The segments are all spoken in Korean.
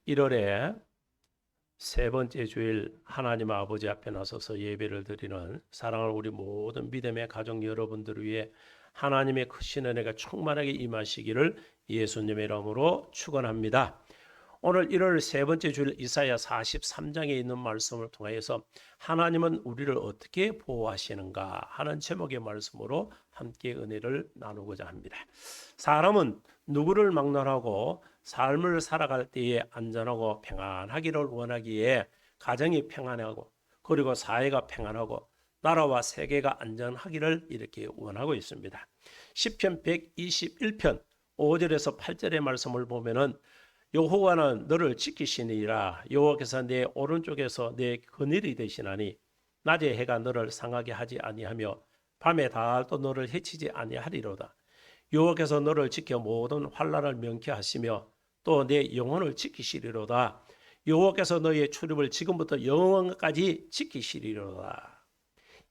1월에 세 번째 주일 하나님 아버지 앞에 나서서 예배를 드리는 사랑하는 우리 모든 믿음의 가족 여러분들을 위해 하나님의 크신 은혜가 충만하게 임하시기를 예수님의 이름으로 축원합니다. 오늘 1월 세 번째 주일 이사야 43장에 있는 말씀을 통하여서 하나님은 우리를 어떻게 보호하시는가 하는 제목의 말씀으로 함께 은혜를 나누고자 합니다. 사람은 누구를 막론하고 삶을 살아갈 때에 안전하고 평안하기를 원하기에 가정이 평안하고 그리고 사회가 평안하고 나라와 세계가 안전하기를 이렇게 원하고 있습니다. 시편 121편 5절에서 8절의 말씀을 보면은 여호와는 너를 지키시니라. 여호와께서 내 오른쪽에서 내 그늘이 되시나니 낮에 해가 너를 상하게 하지 아니하며 밤에 달도 너를 해치지 아니하리로다. 여호와께서 너를 지켜 모든 환난을 명쾌하시며 또 내 영혼을 지키시리로다. 여호와께서 너의 출입을 지금부터 영원까지 지키시리로다.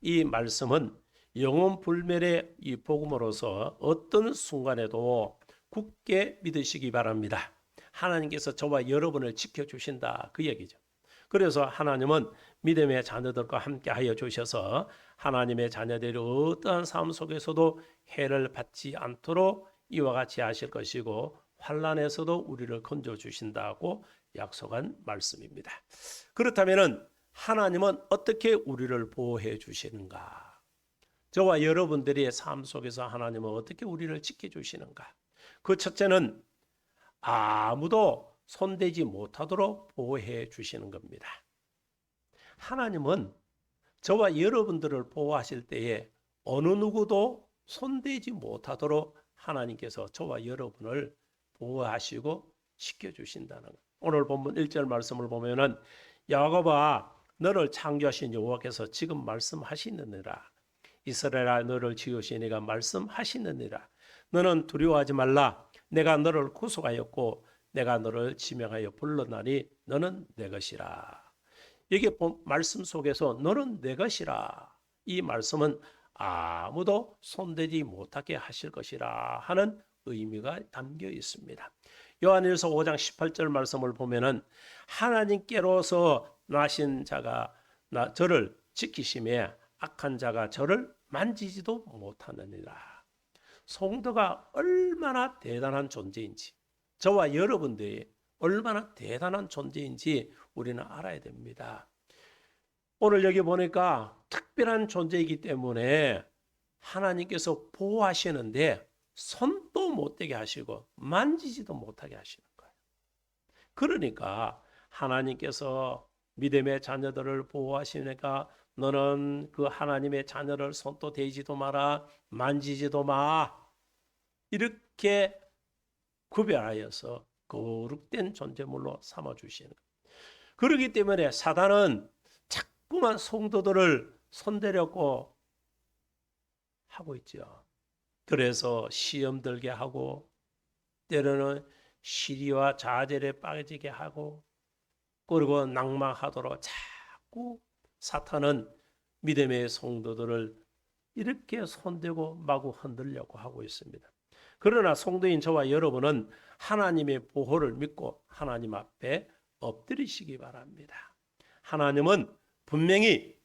이 말씀은 영원 불멸의 이 복음으로서 어떤 순간에도 굳게 믿으시기 바랍니다. 하나님께서 저와 여러분을 지켜주신다 그 얘기죠. 그래서 하나님은 믿음의 자녀들과 함께 하여 주셔서 하나님의 자녀들이 어떠한 삶 속에서도 해를 받지 않도록 이와 같이 하실 것이고 환난에서도 우리를 건져주신다고 약속한 말씀입니다. 그렇다면 하나님은 어떻게 우리를 보호해 주시는가? 저와 여러분들의 삶 속에서 하나님은 어떻게 우리를 지켜주시는가? 그 첫째는 아무도 손대지 못하도록 보호해 주시는 겁니다. 하나님은 저와 여러분들을 보호하실 때에 어느 누구도 손대지 못하도록 하나님께서 저와 여러분을 보호하시고 지켜주신다는 것. 오늘 본문 1절 말씀을 보면은 야곱아 너를 창조하신 여호와께서 지금 말씀하시느니라. 이스라엘아 너를 지으신 이가 말씀하시느니라. 너는 두려워하지 말라. 내가 너를 구속하였고 내가 너를 지명하여 불렀나니 너는 내 것이라. 여기 말씀 속에서 너는 내 것이라. 이 말씀은 아무도 손대지 못하게 하실 것이라 하는 의미가 담겨 있습니다. 요한일서 5장 18절 말씀을 보면은 하나님께로서 나신 자가 저를 지키심에 악한 자가 저를 만지지도 못하느니라. 성도가 얼마나 대단한 존재인지 저와 여러분들이 얼마나 대단한 존재인지 우리는 알아야 됩니다. 오늘 여기 보니까 특별한 존재이기 때문에 하나님께서 보호하시는데 손도 못 대게 하시고 만지지도 못하게 하시는 거예요. 그러니까 하나님께서 믿음의 자녀들을 보호하시니까 너는 그 하나님의 자녀를 손도 대지도 마라 만지지도 마 이렇게 구별하여서 거룩된 존재물로 삼아주시는 거예요. 그렇기 때문에 사단은 자꾸만 성도들을 손대려고 하고 있죠. 그래서 시험 들게 하고 때로는 시리와 자절에 빠지게 하고 그리고 낭망하도록 자꾸 사탄은 믿음의 성도들을 이렇게 손대고 마구 흔들려고 하고 있습니다. 그러나 성도인 저와 여러분은 하나님의 보호를 믿고 하나님 앞에 엎드리시기 바랍니다. 하나님은 분명히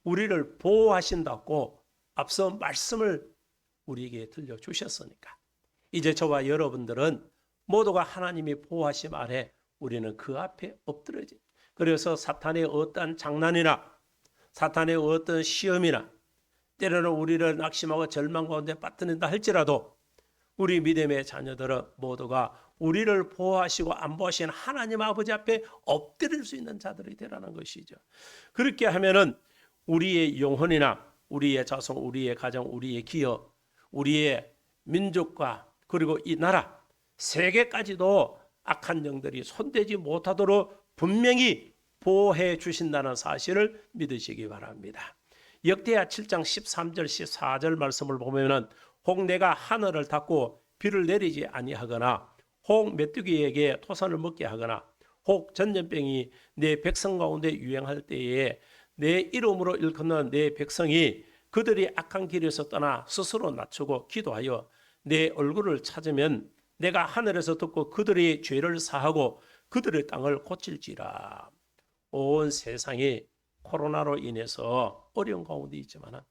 우리를 보호하신다고 앞서 말씀을 우리에게 들려주셨으니까 이제 저와 여러분들은 모두가 하나님이 보호하심 아래 우리는 그 앞에 엎드려지. 그래서 사탄의 어떠한 장난이나 사탄의 어떤 시험이나 때로는 우리를 낙심하고 절망 가운데 빠뜨린다 할지라도 우리 믿음의 자녀들은 모두가 우리를 보호하시고 안보하시는 하나님 아버지 앞에 엎드릴 수 있는 자들이 되라는 것이죠. 그렇게 하면은 우리의 영혼이나 우리의 자손, 우리의 가정, 우리의 기업, 우리의 민족과 그리고 이 나라, 세계까지도 악한 영들이 손대지 못하도록 분명히 보호해 주신다는 사실을 믿으시기 바랍니다. 역대하 7장 13절 14절 말씀을 보면은 혹 내가 하늘을 닫고 비를 내리지 아니하거나 혹 메뚜기에게 토산을 먹게 하거나 혹 전염병이 내 백성 가운데 유행할 때에 내 이름으로 일컫는 내 백성이 그들이 악한 길에서 떠나 스스로 낮추고 기도하여 내 얼굴을 찾으면 내가 하늘에서 듣고 그들의 죄를 사하고 그들의 땅을 고칠지라. 온 세상이 코로나로 인해서 어려운 가운데 있지만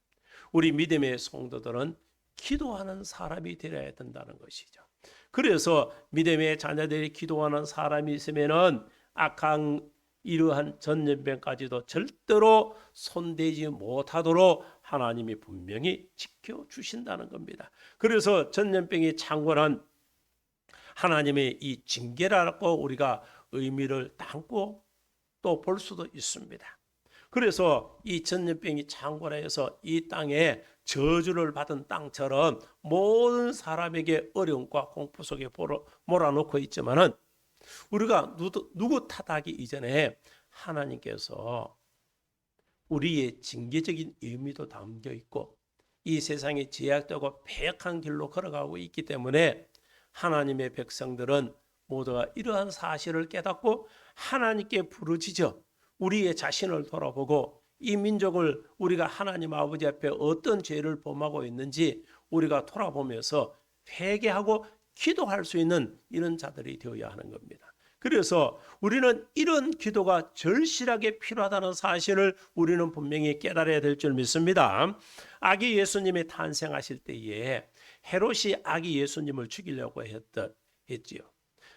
우리 믿음의 성도들은 기도하는 사람이 되어야 된다는 것이죠. 그래서 믿음의 자녀들이 기도하는 사람이 있으면은 악한 이러한 전염병까지도 절대로 손대지 못하도록 하나님이 분명히 지켜주신다는 겁니다. 그래서 전염병이 창궐한 하나님의 이 징계라고 우리가 의미를 담고 또 볼 수도 있습니다. 그래서 이 전염병이 창궐해서 이 땅에 저주를 받은 땅처럼 모든 사람에게 어려움과 공포 속에 몰아넣고 있지만은 우리가 누구 탓하기 이전에 하나님께서 우리의 징계적인 의미도 담겨 있고 이 세상이 제약되고 패역한 길로 걸어가고 있기 때문에 하나님의 백성들은 모두가 이러한 사실을 깨닫고 하나님께 부르짖어 우리의 자신을 돌아보고 이 민족을 우리가 하나님 아버지 앞에 어떤 죄를 범하고 있는지 우리가 돌아보면서 회개하고 기도할 수 있는 이런 자들이 되어야 하는 겁니다. 그래서 우리는 이런 기도가 절실하게 필요하다는 사실을 우리는 분명히 깨달아야 될 줄 믿습니다. 아기 예수님이 탄생하실 때에 헤롯이 아기 예수님을 죽이려고 했지요.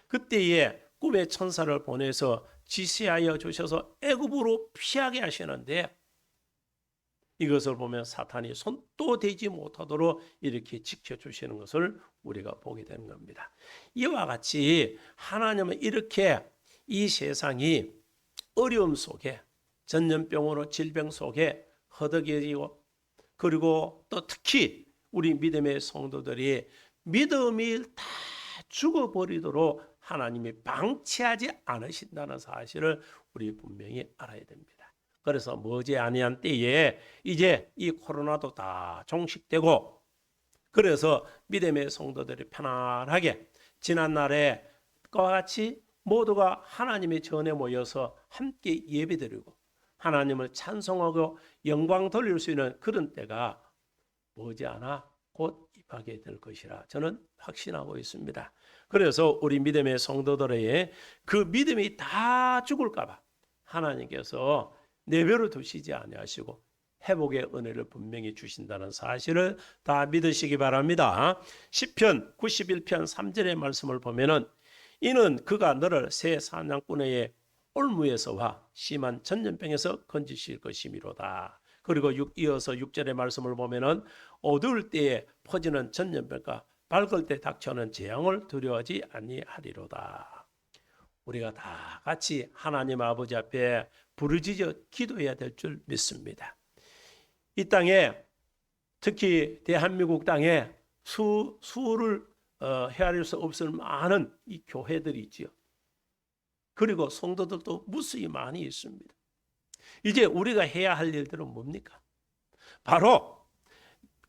그때에 꿈의 천사를 보내서 지시하여 주셔서 애굽으로 피하게 하시는데 이것을 보면 사탄이 손도 대지 못하도록 이렇게 지켜주시는 것을 우리가 보게 되는 겁니다. 이와 같이 하나님은 이렇게 이 세상이 어려움 속에 전염병으로 질병 속에 허덕여지고 그리고 또 특히 우리 믿음의 성도들이 믿음이 다 죽어버리도록 하나님이 방치하지 않으신다는 사실을 우리 분명히 알아야 됩니다. 그래서 머지않은 때에 이제 이 코로나도 다 종식되고 그래서 믿음의 성도들이 편안하게 지난날에 과 같이 모두가 하나님의 전에 모여서 함께 예배드리고 하나님을 찬송하고 영광 돌릴 수 있는 그런 때가 머지않아 곧 임하게 될 것이라 저는 확신하고 있습니다. 그래서 우리 믿음의 성도들의 그 믿음이 다 죽을까 봐 하나님께서 내버려 두시지 아니하시고 회복의 은혜를 분명히 주신다는 사실을 다 믿으시기 바랍니다. 시편 91편 3절의 말씀을 보면은 이는 그가 너를 새 사냥꾼의 올무에서와 심한 전염병에서 건지실 것이미로다. 그리고 이어서 6절의 말씀을 보면은 어두울 때에 퍼지는 전염병과 밝을 때 닥쳐오는 재앙을 두려워하지 아니하리로다. 우리가 다 같이 하나님 아버지 앞에 부르짖어 기도해야 될 줄 믿습니다. 이 땅에 특히 대한민국 땅에 수를 헤아릴 수 없을 많은 이 교회들이 있지요. 그리고 성도들도 무수히 많이 있습니다. 이제 우리가 해야 할 일들은 뭡니까? 바로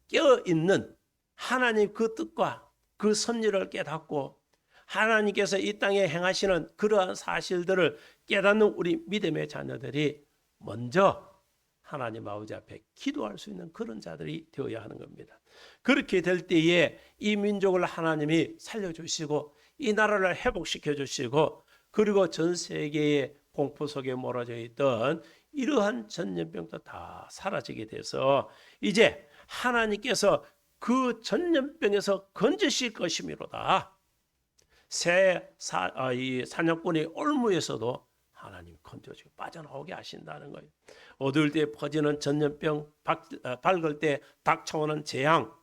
깨어있는 하나님 그 뜻과 그 섭리를 깨닫고 하나님께서 이 땅에 행하시는 그러한 사실들을 깨닫는 우리 믿음의 자녀들이 먼저 하나님 아버지 앞에 기도할 수 있는 그런 자들이 되어야 하는 겁니다. 그렇게 될 때에 이 민족을 하나님이 살려주시고 이 나라를 회복시켜 주시고 그리고 전 세계의 공포 속에 몰아져 있던 이러한 전염병도 다 사라지게 돼서 이제 하나님께서 그 전염병에서 건지실 것이미로다. 이 사냥꾼의 올무에서도 하나님 건져주고 빠져나오게 하신다는 거예요. 어두울 때 퍼지는 전염병, 밝을 때 닥쳐오는 재앙,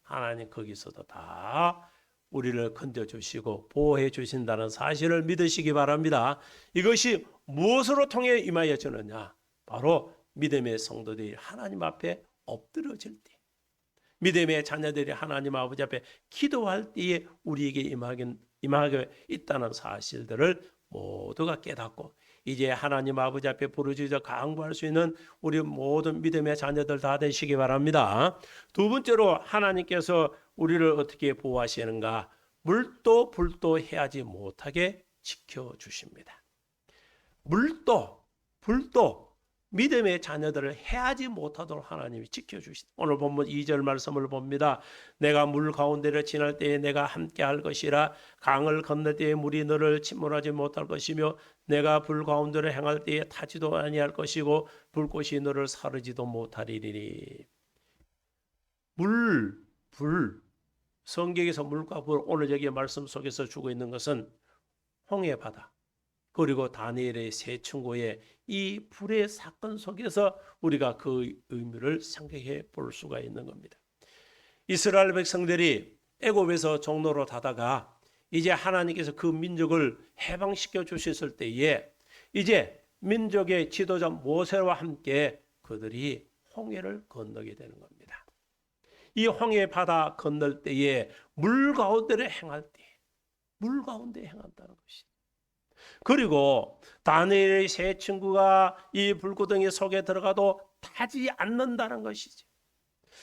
하나님 거기서도 다 우리를 건져주시고 보호해 주신다는 사실을 믿으시기 바랍니다. 이것이 무엇으로 통해 임하여 주느냐? 바로 믿음의 성도들이 하나님 앞에 엎드려질 때, 믿음의 자녀들이 하나님 아버지 앞에 기도할 때에 우리에게 임하게 있다는 사실들을 모두가 깨닫고 이제 하나님 아버지 앞에 부르짖어 간구할 수 있는 우리 모든 믿음의 자녀들 다 되시기 바랍니다. 두 번째로 하나님께서 우리를 어떻게 보호하시는가? 물도 불도 해하지 못하게 지켜주십니다. 물도 불도 믿음의 자녀들을 해하지 못하도록 하나님이 지켜주시다. 오늘 본문 2절 말씀을 봅니다. 내가 물 가운데를 지날 때에 내가 함께 할 것이라. 강을 건널 때에 물이 너를 침몰하지 못할 것이며 내가 불 가운데를 행할 때에 타지도 아니할 것이고 불꽃이 너를 사르지도 못하리니. 불. 성경에서 물과 불, 오늘 여기 말씀 속에서 주고 있는 것은 홍해 바다, 그리고 다니엘의 세 친구의 이 불의 사건 속에서 우리가 그 의미를 생각해 볼 수가 있는 겁니다. 이스라엘 백성들이 애굽에서 종로로 다다가 이제 하나님께서 그 민족을 해방시켜 주셨을 때에 이제 민족의 지도자 모세와 함께 그들이 홍해를 건너게 되는 겁니다. 이 홍해 바다 건널 때에 물 가운데를 행할 때, 물 가운데 행한다는 것이죠. 그리고 다니엘의 세 친구가 이 불구덩이 속에 들어가도 타지 않는다는 것이죠.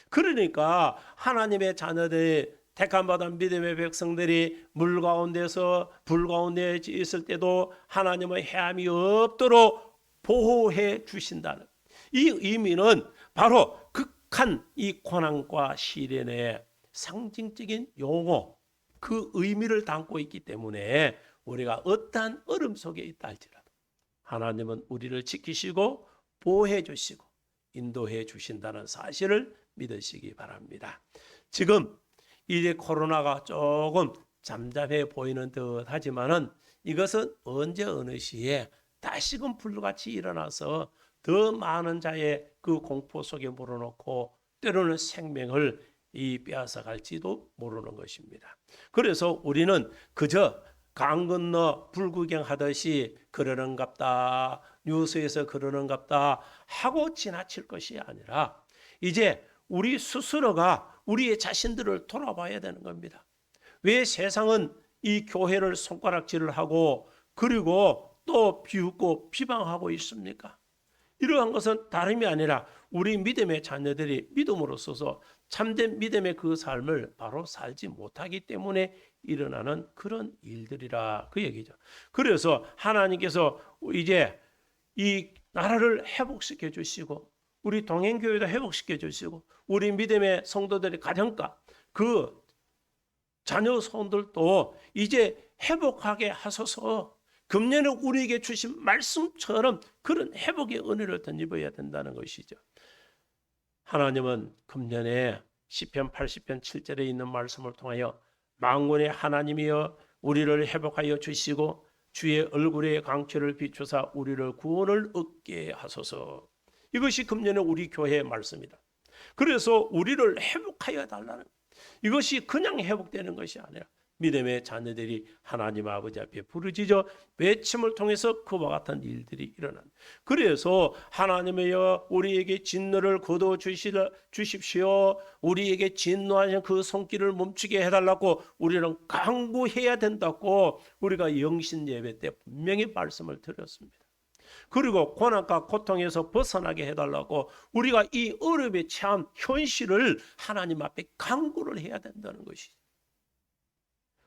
그러니까 하나님의 자녀들, 택함 받은 믿음의 백성들이 물 가운데서 불 가운데 있을 때도 하나님의 해함이 없도록 보호해 주신다는 이 의미는 바로 극한 이 고난과 시련의 상징적인 용어, 그 의미를 담고 있기 때문에 우리가 어떠한 어려움 속에 있다 할지라도 하나님은 우리를 지키시고 보호해 주시고 인도해 주신다는 사실을 믿으시기 바랍니다. 지금 이제 코로나가 조금 잠잠해 보이는 듯 하지만은 이것은 언제 어느 시에 다시금 불같이 일어나서 더 많은 자의 그 공포 속에 몰아넣고 때로는 생명을 빼앗아 갈지도 모르는 것입니다. 그래서 우리는 그저 강 건너 불구경하듯이 그러는갑다, 뉴스에서 그러는갑다 하고 지나칠 것이 아니라 이제 우리 스스로가 우리의 자신들을 돌아봐야 되는 겁니다. 왜 세상은 이 교회를 손가락질을 하고 그리고 또 비웃고 비방하고 있습니까? 이러한 것은 다름이 아니라 우리 믿음의 자녀들이 믿음으로 써서 참된 믿음의 그 삶을 바로 살지 못하기 때문에 일어나는 그런 일들이라 그 얘기죠. 그래서 하나님께서 이제 이 나라를 회복시켜 주시고 우리 동행교회도 회복시켜 주시고 우리 믿음의 성도들의 가정과 그 자녀 손들도 이제 회복하게 하소서. 금년에 우리에게 주신 말씀처럼 그런 회복의 은혜를 덧입어야 된다는 것이죠. 하나님은 금년에 시편 80편 7절에 있는 말씀을 통하여 만군의 하나님이여 우리를 회복하여 주시고 주의 얼굴의 광채를 비추사 우리를 구원을 얻게 하소서. 이것이 금년에 우리 교회의 말씀이다. 그래서 우리를 회복하여 달라는, 이것이 그냥 회복되는 것이 아니라 믿음의 자녀들이 하나님 아버지 앞에 부르짖어 외침을 통해서 그와 같은 일들이 일어난다. 그래서 하나님이여 우리에게 진노를 거둬 주십시오. 우리에게 진노하는 그 손길을 멈추게 해달라고 우리는 강구해야 된다고 우리가 영신 예배 때 분명히 말씀을 드렸습니다. 그리고 고난과 고통에서 벗어나게 해달라고 우리가 이 어려움에 처한 현실을 하나님 앞에 강구를 해야 된다는 것이죠.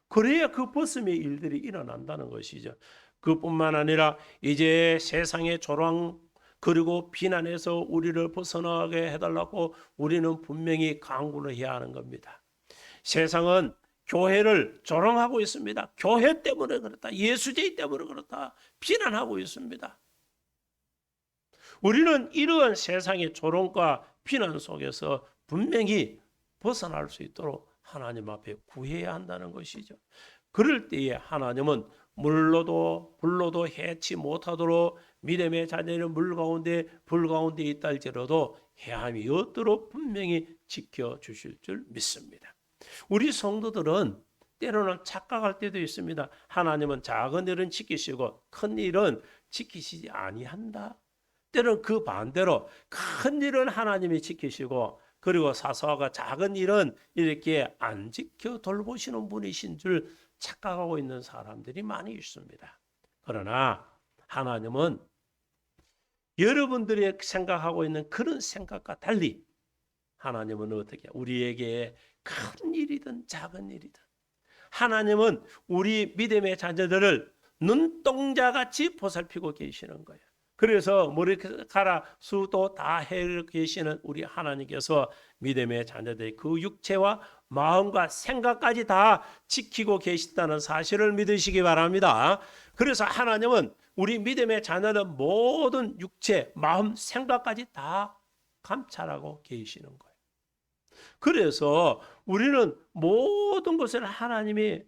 그래야 그 벗음의 일들이 일어난다는 것이죠. 그뿐만 아니라 이제 세상의 조롱 그리고 비난에서 우리를 벗어나게 해달라고 우리는 분명히 강구를 해야 하는 겁니다. 세상은 교회를 조롱하고 있습니다. 교회 때문에 그렇다, 예수제의 때문에 그렇다 비난하고 있습니다. 우리는 이러한 세상의 조롱과 비난 속에서 분명히 벗어날 수 있도록 하나님 앞에 구해야 한다는 것이죠. 그럴 때에 하나님은 물로도 불로도 해치 못하도록 믿음의 자녀는 물 가운데 불 가운데 있다 할지라도 해함이 없도록 분명히 지켜주실 줄 믿습니다. 우리 성도들은 때로는 착각할 때도 있습니다. 하나님은 작은 일은 지키시고 큰 일은 지키시지 아니한다. 때로는 그 반대로 큰 일은 하나님이 지키시고 그리고 사소하고 작은 일은 이렇게 안 지켜 돌보시는 분이신 줄 착각하고 있는 사람들이 많이 있습니다. 그러나 하나님은 여러분들이 생각하고 있는 그런 생각과 달리 하나님은 어떻게 우리에게 큰 일이든 작은 일이든 하나님은 우리 믿음의 자녀들을 눈동자같이 보살피고 계시는 거예요. 그래서 머리카락 수도 다 헤어 계시는 우리 하나님께서 믿음의 자녀들의 그 육체와 마음과 생각까지 다 지키고 계시다는 사실을 믿으시기 바랍니다. 그래서 하나님은 우리 믿음의 자녀들 모든 육체, 마음, 생각까지 다 감찰하고 계시는 거예요. 그래서 우리는 모든 것을 하나님이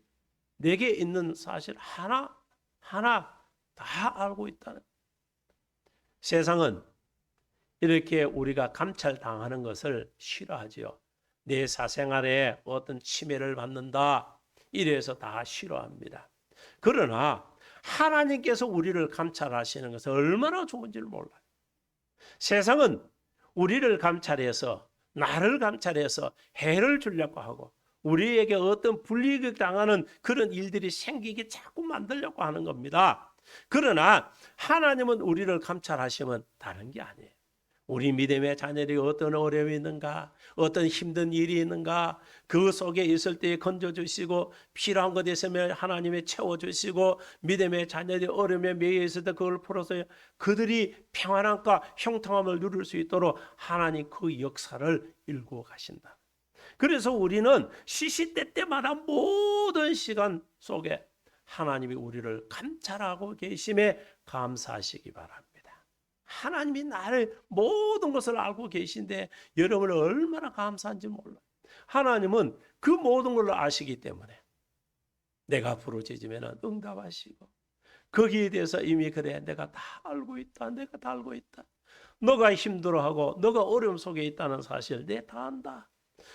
내게 있는 사실 하나 다 알고 있다는. 세상은 이렇게 우리가 감찰당하는 것을 싫어하지요. 내 사생활에 어떤 침해를 받는다, 이래서 다 싫어합니다. 그러나 하나님께서 우리를 감찰하시는 것은 얼마나 좋은지를 몰라요. 세상은 우리를 감찰해서, 나를 감찰해서 해를 주려고 하고, 우리에게 어떤 불이익을 당하는 그런 일들이 생기게 자꾸 만들려고 하는 겁니다. 그러나 하나님은 우리를 감찰하시면 다른 게 아니에요. 우리 믿음의 자녀들이 어떤 어려움이 있는가, 어떤 힘든 일이 있는가, 그 속에 있을 때 건져주시고, 필요한 것 있으면 하나님이 채워주시고, 믿음의 자녀들이 어려움에 매여 있을 때 그걸 풀어서 그들이 평안함과 형통함을 누릴 수 있도록 하나님 그 역사를 일구어 가신다. 그래서 우리는 시시때때마다 모든 시간 속에 하나님이 우리를 감찰하고 계심에 감사하시기 바랍니다. 하나님이 나를 모든 것을 알고 계신데 여러분은 얼마나 감사한지 몰라요. 하나님은 그 모든 걸 아시기 때문에 내가 부르짖으면 응답하시고, 거기에 대해서 이미 그래 내가 다 알고 있다, 내가 다 알고 있다, 너가 힘들어하고 너가 어려움 속에 있다는 사실 내 다 안다.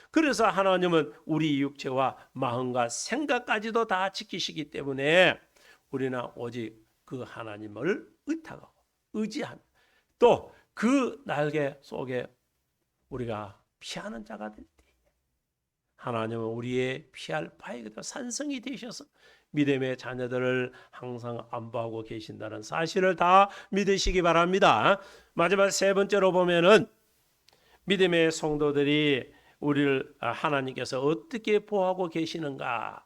그래서 하나님은 우리 육체와 마음과 생각까지도 다 지키시기 때문에 우리는 오직 그 하나님을 의탁하고 의지하며, 또 그 날개 속에 우리가 피하는 자가 될 때 하나님은 우리의 피할 바위가 산성이 되셔서 믿음의 자녀들을 항상 안보하고 계신다는 사실을 다 믿으시기 바랍니다. 마지막 세 번째로 보면은 믿음의 성도들이 우리를 하나님께서 어떻게 보호하고 계시는가?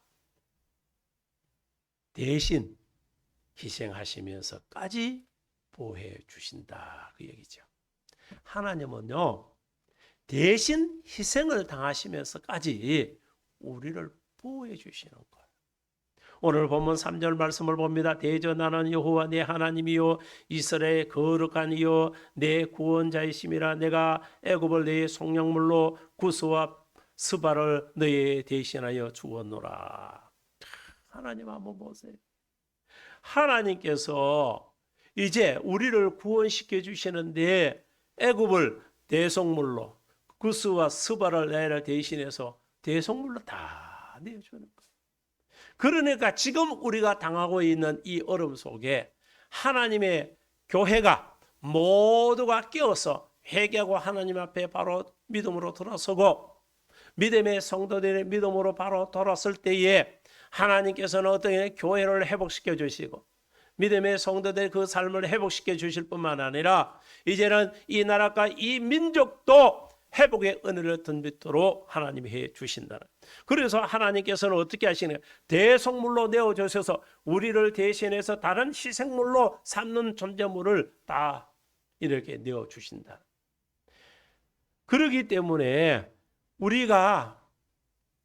대신 희생하시면서까지 보호해 주신다, 그 얘기죠. 하나님은요, 대신 희생을 당하시면서까지 우리를 보호해 주시는 거예요. 오늘 본문 3절 말씀을 봅니다. 대저 나는 여호와 내 하나님이요 이스라엘의 거룩한 이요 내 구원자이심이라. 내가 애굽을 내 속량물로 구스와 스바를 너희 대신하여 주었노라. 하나님 한번 보세요. 하나님께서 이제 우리를 구원시켜 주시는데 애굽을 대속물로, 구스와 스바를 내를 대신해서 대속물로 다 내주는 거예요. 그러니까 지금 우리가 당하고 있는 이 어려움 속에 하나님의 교회가 모두가 깨어서 회개하고 하나님 앞에 바로 믿음으로 돌아서고, 믿음의 성도들의 믿음으로 바로 돌아설 때에 하나님께서는 어떻게 교회를 회복시켜 주시고, 믿음의 성도들 그 삶을 회복시켜 주실 뿐만 아니라 이제는 이 나라가 이 민족도 회복의 은혜를 덧입도록 하나님이 해 주신다는. 그래서 하나님께서는 어떻게 하시느냐? 대속물로 내어주셔서 우리를 대신해서 다른 희생물로 삼는 존재물을 다 이렇게 내어주신다. 그렇기 때문에 우리가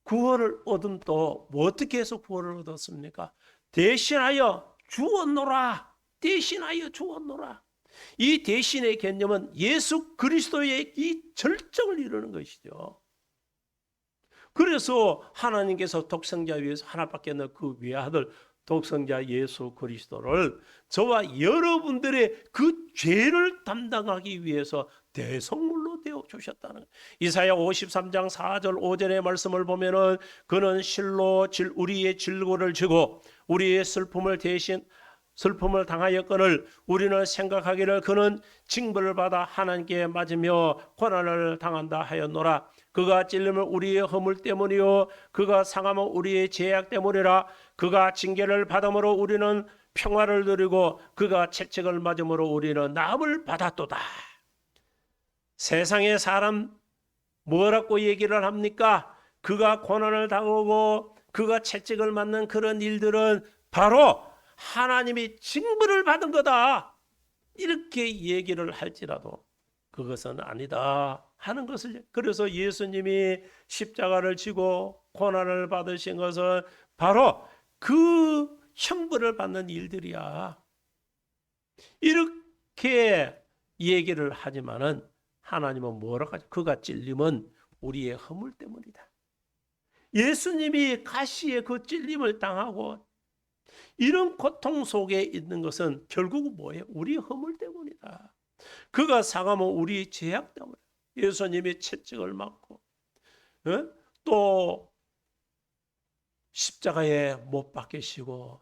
구원을 얻은 또 어떻게 해서 구원을 얻었습니까? 대신하여 주었노라. 대신하여 주었노라. 이 대신의 개념은 예수 그리스도의 이 절정을 이루는 것이죠. 그래서 하나님께서 독생자 위에서 하나밖에 없는 그 외아들 독생자 예수 그리스도를 저와 여러분들의 그 죄를 담당하기 위해서 대속물로 되어 주셨다는 거예요. 이사야 53장 4절 5절의 말씀을 보면은 그는 실로 우리의 질고를 지고 우리의 슬픔을 당하였거늘 우리는 생각하기를 그는 징벌을 받아 하나님께 맞으며 고난을 당한다 하였노라. 그가 찔림은 우리의 허물 때문이요 그가 상함은 우리의 죄악 때문이라. 그가 징계를 받음으로 우리는 평화를 누리고 그가 채찍을 맞음으로 우리는 나음을 받았도다. 세상의 사람 뭐라고 얘기를 합니까? 그가 고난을 당하고 그가 채찍을 맞는 그런 일들은 바로 하나님이 징벌을 받은 거다. 이렇게 얘기를 할지라도 그것은 아니다 하는 것을, 그래서 예수님이 십자가를 지고 고난을 받으신 것은 바로 그 형벌을 받는 일들이야. 이렇게 얘기를 하지만은 하나님은 뭐라고 하죠? 그가 찔림은 우리의 허물 때문이다. 예수님이 가시의 그 찔림을 당하고 이런 고통 속에 있는 것은 결국은 뭐예요? 우리 허물 때문이다. 그가 상하면 우리 죄악 때문에. 예수님이 채찍을 맞고 또 십자가에 못 박히시고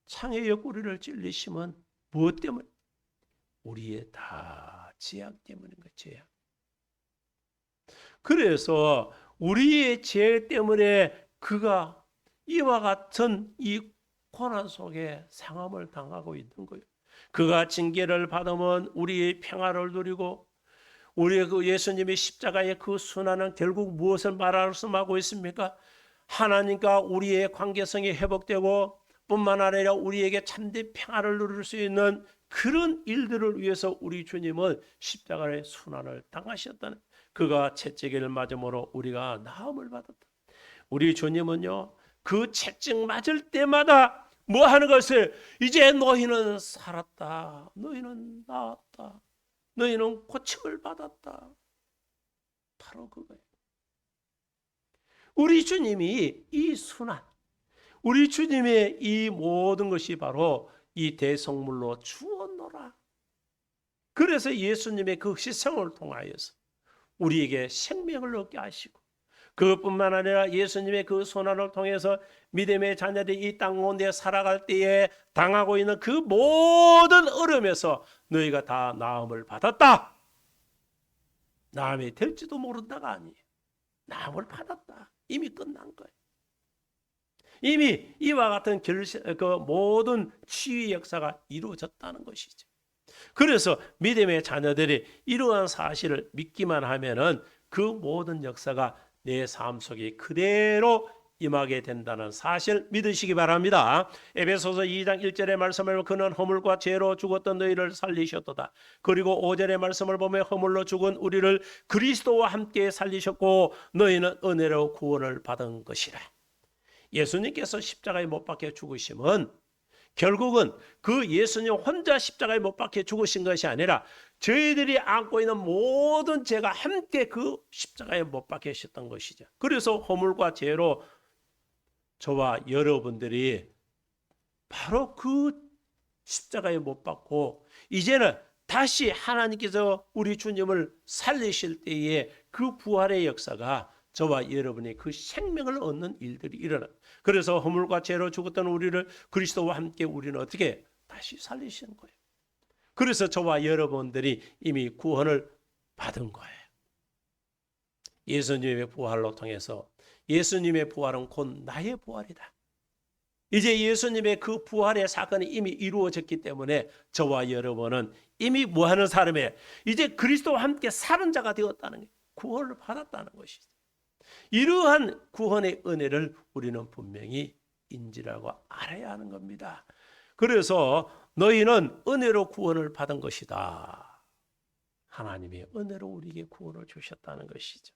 창의 옆구리를 찔리시면 무엇 때문에? 우리의 다 죄악 때문인 거예요. 죄악. 그래서 우리의 죄 때문에 그가 이와 같은 이 고난 속에 상함을 당하고 있는 거예요. 그가 징계를 받으면 우리의 평화를 누리고, 우리의 그 예수님의 십자가의 그 순환은 결국 무엇을 말씀하고 있습니까? 하나님과 우리의 관계성이 회복되고 뿐만 아니라 우리에게 참된 평화를 누릴 수 있는 그런 일들을 위해서 우리 주님은 십자가의 순환을 당하셨다는, 그가 채찍을 맞음으로 우리가 나음을 받았다. 우리 주님은요, 그 채찍 맞을 때마다 뭐 하는 것을, 이제 너희는 살았다, 너희는 나았다, 너희는 고침을 받았다. 바로 그거예요. 우리 주님이 이 순환, 우리 주님의 이 모든 것이 바로 이 대성물로 주었노라. 그래서 예수님의 그 희생을 통하여서 우리에게 생명을 얻게 하시고, 그것뿐만 아니라 예수님의 그 손안을 통해서 믿음의 자녀들이 이 땅 가운데 살아갈 때에 당하고 있는 그 모든 어려움에서 너희가 다 나음을 받았다. 나음이 될지도 모른다가 아니에요. 나음을 받았다. 이미 끝난 거예요. 이미 이와 같은 그 모든 치유 역사가 이루어졌다는 것이죠. 그래서 믿음의 자녀들이 이러한 사실을 믿기만 하면은 그 모든 역사가 내 삶 속에 그대로 임하게 된다는 사실 믿으시기 바랍니다. 에베소서 2장 1절의 말씀을 그는 허물과 죄로 죽었던 너희를 살리셨도다. 그리고 5절의 말씀을 보면 허물로 죽은 우리를 그리스도와 함께 살리셨고 너희는 은혜로 구원을 받은 것이라. 예수님께서 십자가에 못 박혀 죽으심은 결국은 그 예수님 혼자 십자가에 못 박혀 죽으신 것이 아니라 저희들이 안고 있는 모든 죄가 함께 그 십자가에 못 박히셨던 것이죠. 그래서 허물과 죄로 저와 여러분들이 바로 그 십자가에 못 박고 이제는 다시 하나님께서 우리 주님을 살리실 때에 그 부활의 역사가 저와 여러분의 그 생명을 얻는 일들이 일어나. 그래서 허물과 죄로 죽었던 우리를 그리스도와 함께 우리는 어떻게 다시 살리시는 거예요. 그래서 저와 여러분들이 이미 구원을 받은 거예요. 예수님의 부활로 통해서, 예수님의 부활은 곧 나의 부활이다. 이제 예수님의 그 부활의 사건이 이미 이루어졌기 때문에 저와 여러분은 이미 뭐하는 사람이에요? 이제 그리스도와 함께 사는 자가 되었다는 거예요. 구원을 받았다는 것이죠. 이러한 구원의 은혜를 우리는 분명히 인지하고 알아야 하는 겁니다. 그래서 너희는 은혜로 구원을 받은 것이다. 하나님의 은혜로 우리에게 구원을 주셨다는 것이죠.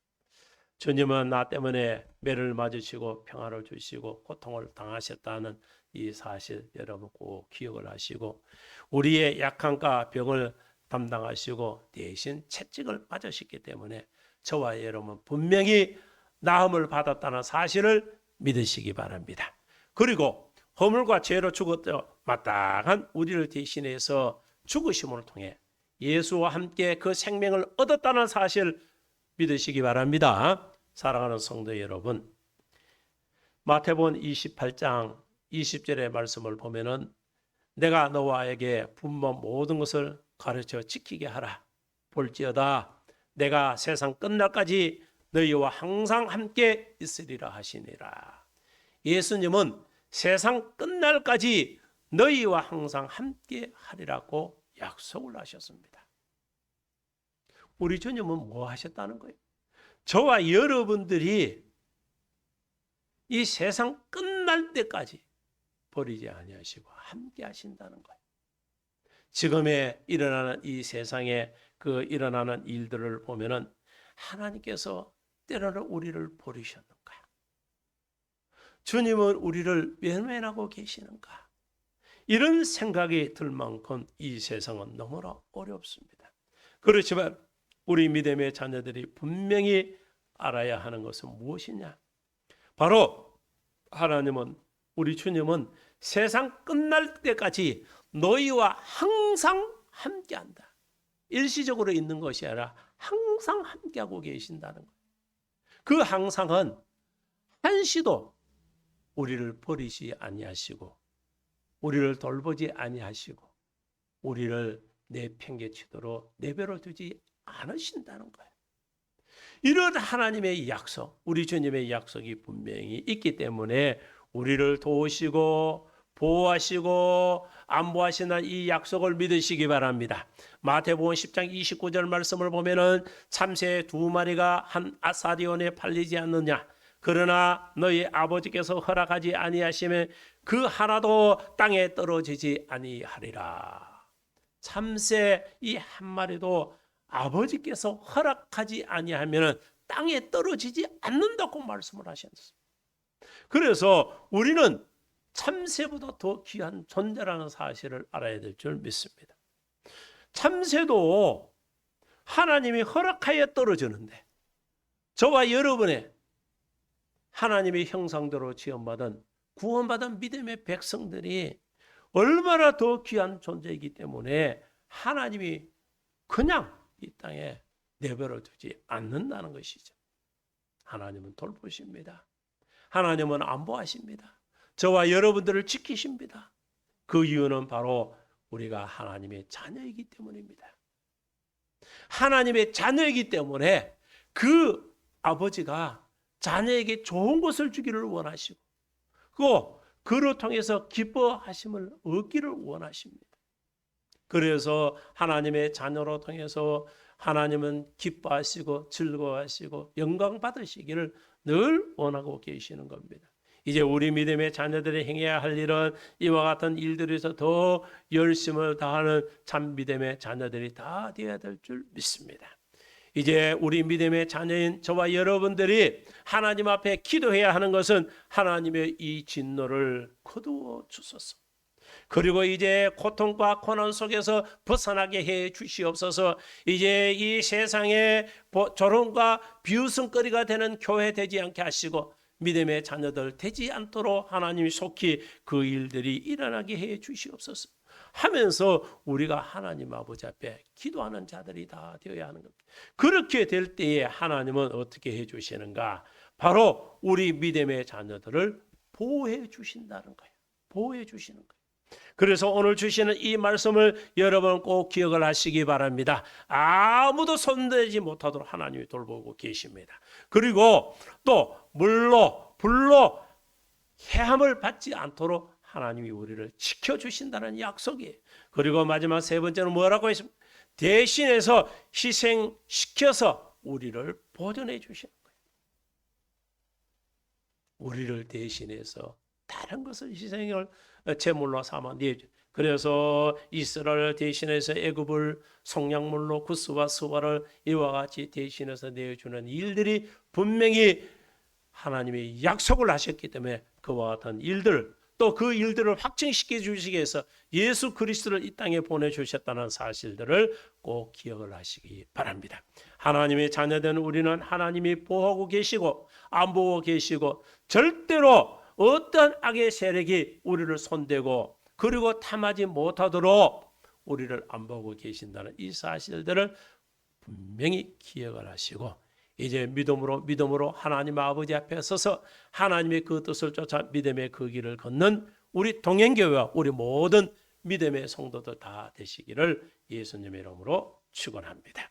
주님은 나 때문에 매를 맞으시고 평화를 주시고 고통을 당하셨다는 이 사실 여러분 꼭 기억을 하시고, 우리의 약함과 병을 담당하시고 대신 채찍을 맞으셨기 때문에 저와 여러분 분명히 나음을 받았다는 사실을 믿으시기 바랍니다. 그리고 허물과 죄로 죽었던 마땅한 우리를 대신해서 죽으심을 통해 예수와 함께 그 생명을 얻었다는 사실 믿으시기 바랍니다. 사랑하는 성도 여러분, 마태복음 28장 20절의 말씀을 보면은 내가 너와에게 분본 모든 것을 가르쳐 지키게 하라. 볼지어다 내가 세상 끝날까지 너희와 항상 함께 있으리라 하시니라. 예수님은 세상 끝날까지 너희와 항상 함께 하리라고 약속을 하셨습니다. 우리 주님은 뭐 하셨다는 거예요? 저와 여러분들이 이 세상 끝날 때까지 버리지 아니하시고 함께 하신다는 거예요. 지금에 일어나는 이 세상에 그 일어나는 일들을 보면은 하나님께서 때로는 우리를 버리셨는가? 주님은 우리를 외면하고 계시는가? 이런 생각이 들 만큼 이 세상은 너무나 어렵습니다. 그렇지만 우리 믿음의 자녀들이 분명히 알아야 하는 것은 무엇이냐? 바로 하나님은, 우리 주님은 세상 끝날 때까지 너희와 항상 함께한다. 일시적으로 있는 것이 아니라 항상 함께하고 계신다는 거예요. 그 항상은 한시도 우리를 버리지 아니하시고 우리를 돌보지 아니하시고 우리를 내팽개치도록 내버려 두지 않으신다는 거예요. 이런 하나님의 약속, 우리 주님의 약속이 분명히 있기 때문에 우리를 도우시고 보호하시고 안보하시는 이 약속을 믿으시기 바랍니다. 마태복음 10장 29절 말씀을 보면은 참새 2마리가 한 아사리온에 팔리지 않느냐? 그러나 너희 아버지께서 허락하지 아니하시면 그 하나도 땅에 떨어지지 아니하리라. 참새 이 한 마리도 아버지께서 허락하지 아니하면 땅에 떨어지지 않는다고 말씀을 하셨습니다. 그래서 우리는 참새보다 더 귀한 존재라는 사실을 알아야 될 줄 믿습니다. 참새도 하나님이 허락하여 떨어지는데 저와 여러분의 하나님의 형상대로 지음받은 구원받은 믿음의 백성들이 얼마나 더 귀한 존재이기 때문에 하나님이 그냥 이 땅에 내버려 두지 않는다는 것이죠. 하나님은 돌보십니다. 하나님은 안보하십니다. 저와 여러분들을 지키십니다. 그 이유는 바로 우리가 하나님의 자녀이기 때문입니다. 하나님의 자녀이기 때문에 그 아버지가 자녀에게 좋은 것을 주기를 원하시고 그를 통해서 기뻐하심을 얻기를 원하십니다. 그래서 하나님의 자녀로 통해서 하나님은 기뻐하시고 즐거워하시고 영광 받으시기를 늘 원하고 계시는 겁니다. 이제 우리 믿음의 자녀들이 행해야 할 일은 이와 같은 일들에서 더 열심을 다하는 참 믿음의 자녀들이 다 되어야 될 줄 믿습니다. 이제 우리 믿음의 자녀인 저와 여러분들이 하나님 앞에 기도해야 하는 것은 하나님의 이 진노를 거두어 주소서. 그리고 이제 고통과 고난 속에서 벗어나게 해 주시옵소서. 이제 이 세상에 조롱과 비웃음거리가 되는 교회 되지 않게 하시고 믿음의 자녀들 되지 않도록 하나님이 속히 그 일들이 일어나게 해 주시옵소서 하면서 우리가 하나님 아버지 앞에 기도하는 자들이 다 되어야 하는 겁니다. 그렇게 될 때에 하나님은 어떻게 해 주시는가? 바로 우리 믿음의 자녀들을 보호해 주신다는 거예요. 보호해 주시는 거예요. 그래서 오늘 주시는 이 말씀을 여러분 꼭 기억을 하시기 바랍니다. 아무도 손대지 못하도록 하나님이 돌보고 계십니다. 그리고 또 물로 불로 해함을 받지 않도록 하나님이 우리를 지켜주신다는 약속이에요. 그리고 마지막 세 번째는 뭐라고 했습니까? 대신해서 희생시켜서 우리를 보존해 주시는 거예요. 우리를 대신해서 다른 것을 희생을 제물로 삼아 내주. 그래서 이스라엘 대신해서 애굽을 속량물로 구스와 스바를 이와 같이 대신해서 내주는 일들이 분명히 하나님이 약속을 하셨기 때문에 그와 같은 일들 또 그 일들을 확증시켜 주시기 위해서 예수 그리스도를 이 땅에 보내주셨다는 사실들을 꼭 기억을 하시기 바랍니다. 하나님의 자녀된 우리는 하나님이 보호하고 계시고 안보하고 계시고 절대로 어떤 악의 세력이 우리를 손대고 그리고 탐하지 못하도록 우리를 안보하고 계신다는 이 사실들을 분명히 기억을 하시고 이제 믿음으로 하나님 아버지 앞에 서서 하나님의 그 뜻을 쫓아 믿음의 그 길을 걷는 우리 동행교회와 우리 모든 믿음의 성도들 다 되시기를 예수님의 이름으로 축원합니다.